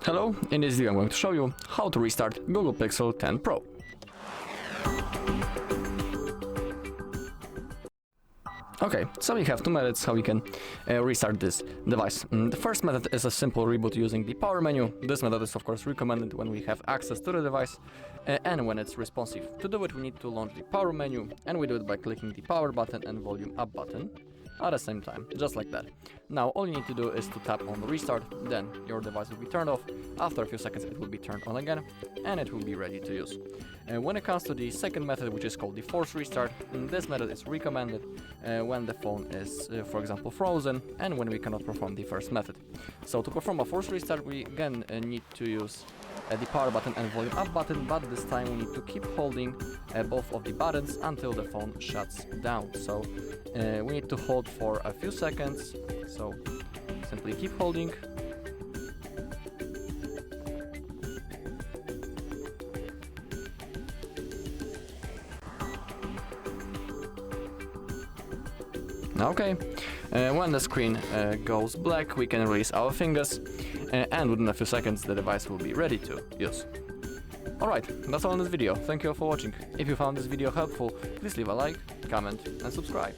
Hello, in this video I'm going to show you how to restart Google Pixel 10 Pro. Okay, so we have two methods how we can restart this device. The first method is a simple reboot using the power menu. This method is of course recommended when we have access to the device and when it's responsive. To do it we need to launch the power menu, and we do it by clicking the power button and volume up button at the same time, just like that. Now all you need to do is to tap on restart, then your device will be turned off. After a few seconds it will be turned on again and it will be ready to use. When it comes to the second method, which is called the force restart, this method is recommended when the phone is for example frozen and when we cannot perform the first method. So to perform a force restart we again need to use the power button and volume up button, but this time we need to keep holding both of the buttons until the phone shuts down. So we need to hold for a few seconds, so simply keep holding. Okay, when the screen goes black we can release our fingers and within a few seconds the device will be ready to use. Alright, that's all in this video. Thank you all for watching. If you found this video helpful, please leave a like, comment and subscribe.